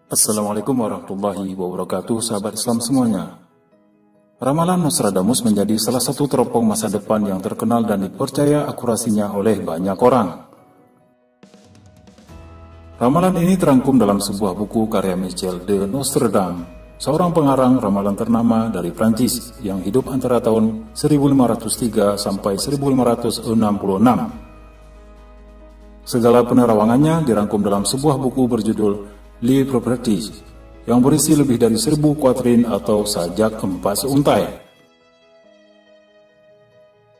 Assalamualaikum warahmatullahi wabarakatuh, sahabat Islam semuanya. Ramalan Nostradamus menjadi salah satu teropong masa depan yang terkenal dan dipercaya akurasinya oleh banyak orang. Ramalan ini terangkum dalam sebuah buku karya Michel de Nostredame, seorang pengarang ramalan ternama dari Prancis yang hidup antara tahun 1503 sampai 1566. Segala penerawangannya dirangkum dalam sebuah buku berjudul Le Properties, yang berisi lebih dari 1000 kuatrin atau sajak 4 seuntai.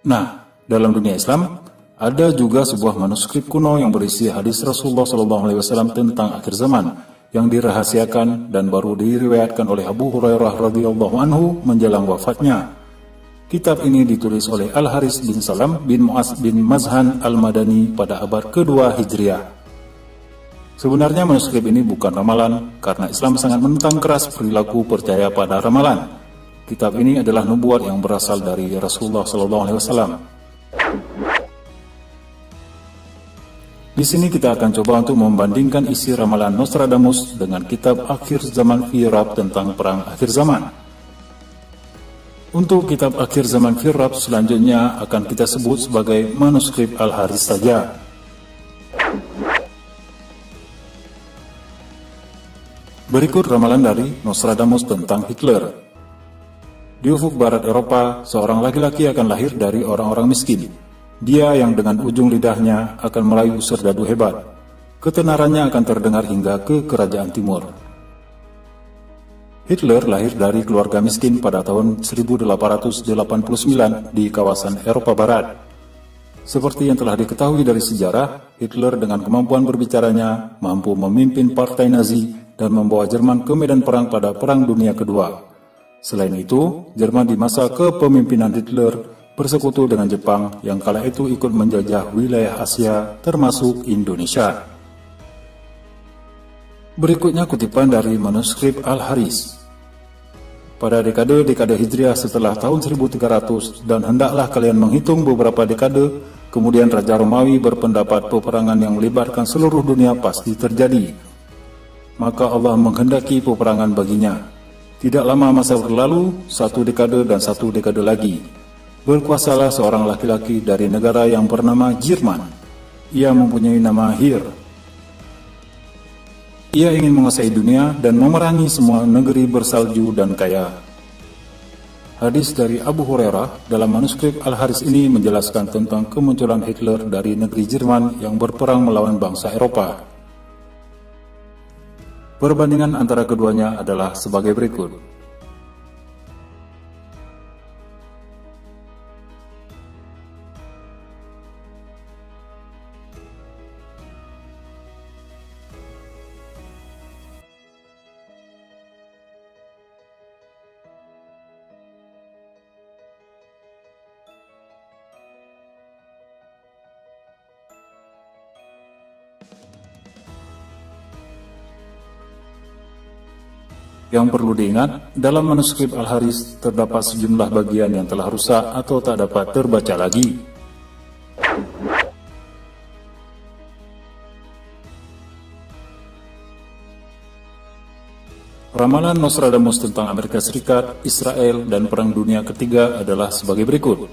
Nah, dalam dunia Islam, ada juga sebuah manuskrip kuno yang berisi hadis Rasulullah SAW tentang akhir zaman, yang dirahasiakan dan baru diriwayatkan oleh Abu Hurairah radhiyallahu anhu menjelang wafatnya. Kitab ini ditulis oleh Al-Haris bin Salam bin Mu'az bin Mazhan Al-Madani pada abad kedua Hijriah. Sebenarnya manuskrip ini bukan ramalan, karena Islam sangat menentang keras perilaku percaya pada ramalan. Kitab ini adalah nubuat yang berasal dari Rasulullah SAW. Di sini kita akan coba untuk membandingkan isi ramalan Nostradamus dengan kitab Akhir Zaman Firab tentang perang akhir zaman. Untuk kitab Akhir Zaman Firab selanjutnya akan kita sebut sebagai manuskrip Al-Haris saja. Berikut ramalan dari Nostradamus tentang Hitler. Di ufuk barat Eropa, seorang laki-laki akan lahir dari orang-orang miskin. Dia yang dengan ujung lidahnya akan merayu serdadu hebat. Ketenarannya akan terdengar hingga ke kerajaan timur. Hitler lahir dari keluarga miskin pada tahun 1889 di kawasan Eropa Barat. Seperti yang telah diketahui dari sejarah, Hitler dengan kemampuan berbicaranya mampu memimpin partai Nazi dan membawa Jerman ke medan perang pada Perang Dunia Kedua. Selain itu, Jerman di masa kepemimpinan Hitler bersekutu dengan Jepang yang kala itu ikut menjajah wilayah Asia termasuk Indonesia. Berikutnya kutipan dari manuskrip Al-Haris. Pada dekade-dekade Hijriah setelah tahun 1300 dan hendaklah kalian menghitung beberapa dekade, kemudian Raja Romawi berpendapat peperangan yang melibatkan seluruh dunia pasti terjadi. Maka Allah menghendaki peperangan baginya. Tidak lama masa berlalu, 1 dekade dan 1 dekade lagi. Berkuasalah seorang laki-laki dari negara yang bernama Jerman. Ia mempunyai nama Hir. Ia ingin menguasai dunia dan memerangi semua negeri bersalju dan kaya. Hadis dari Abu Hurairah dalam manuskrip Al-Haris ini menjelaskan tentang kemunculan Hitler dari negeri Jerman yang berperang melawan bangsa Eropa. Perbandingan antara keduanya adalah sebagai berikut. Yang perlu diingat, dalam manuskrip Al-Haris terdapat sejumlah bagian yang telah rusak atau tak dapat terbaca lagi. Ramalan Nostradamus tentang Amerika Serikat, Israel, dan Perang Dunia Ketiga adalah sebagai berikut.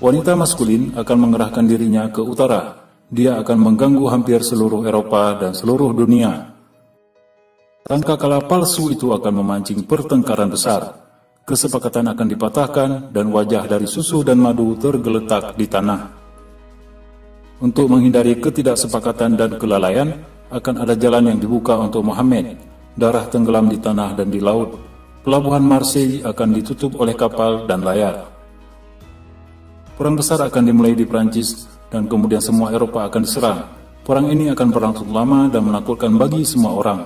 Wanita maskulin akan mengerahkan dirinya ke utara. Dia akan mengganggu hampir seluruh Eropa dan seluruh dunia. Sangkakala palsu itu akan memancing pertengkaran besar. Kesepakatan akan dipatahkan dan wajah dari susu dan madu tergeletak di tanah. Untuk menghindari ketidaksepakatan dan kelalaian, akan ada jalan yang dibuka untuk Muhammad. Darah tenggelam di tanah dan di laut. Pelabuhan Marseille akan ditutup oleh kapal dan layar. Perang besar akan dimulai di Prancis dan kemudian semua Eropa akan diserang. Perang ini akan berlangsung lama dan menakutkan bagi semua orang.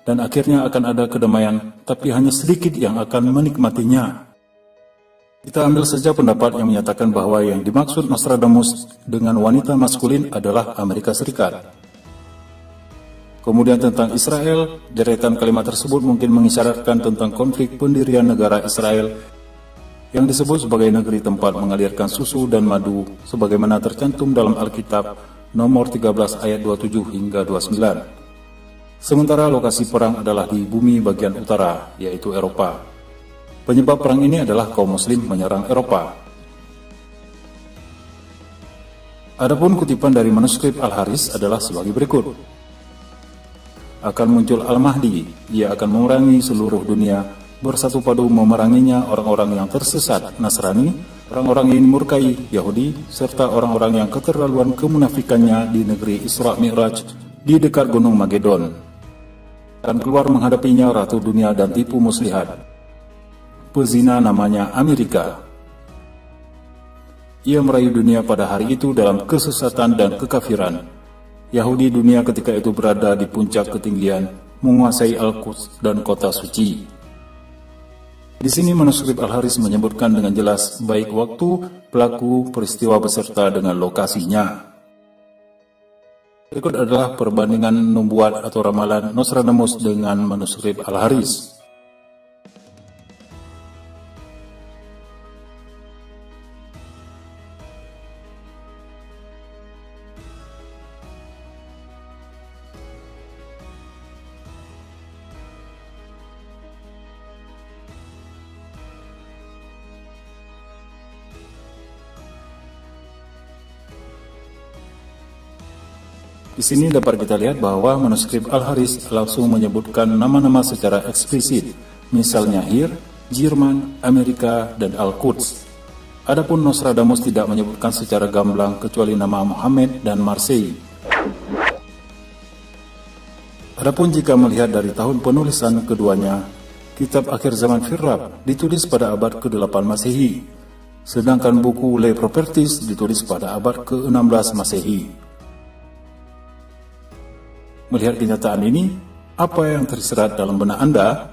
Dan akhirnya akan ada kedamaian, tapi hanya sedikit yang akan menikmatinya. Kita ambil saja pendapat yang menyatakan bahwa yang dimaksud Nostradamus dengan wanita maskulin adalah Amerika Serikat. Kemudian tentang Israel, deretan kalimat tersebut mungkin mengisyaratkan tentang konflik pendirian negara Israel yang disebut sebagai negeri tempat mengalirkan susu dan madu, sebagaimana tercantum dalam Alkitab nomor 13 ayat 27 hingga 29. Sementara lokasi perang adalah di bumi bagian utara, yaitu Eropa. Penyebab perang ini adalah kaum muslim menyerang Eropa. Adapun kutipan dari manuskrip Al-Haris adalah sebagai berikut. Akan muncul Al-Mahdi, ia akan memerangi seluruh dunia, bersatu padu memeranginya orang-orang yang tersesat Nasrani, orang-orang yang murkai Yahudi, serta orang-orang yang keterlaluan kemunafikannya di negeri Isra Mi'raj di dekat Gunung Magedon. Akan keluar menghadapinya ratu dunia dan tipu muslihat, pezina namanya Amerika. Ia merayu dunia pada hari itu dalam kesesatan dan kekafiran. Yahudi dunia ketika itu berada di puncak ketinggian, menguasai Al-Quds dan kota suci. Di sini manuskrip Al-Haris menyebutkan dengan jelas baik waktu, pelaku, peristiwa beserta dengan lokasinya. Berikut adalah perbandingan nubuat atau ramalan Nostradamus dengan manuskrip Al-Haris. Di sini dapat kita lihat bahwa manuskrip Al-Haris langsung menyebutkan nama-nama secara eksplisit, misalnya Hir, Jerman, Amerika, dan Al-Quds. Adapun Nostradamus tidak menyebutkan secara gamblang kecuali nama Muhammad dan Marseille. Adapun jika melihat dari tahun penulisan keduanya, kitab Akhir Zaman Firrab ditulis pada abad ke-8 Masehi, sedangkan buku Les Properties ditulis pada abad ke-16 Masehi. Melihat kenyataan ini, apa yang tersirat dalam benak Anda?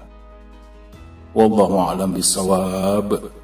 Wallahu a'lam bishawab.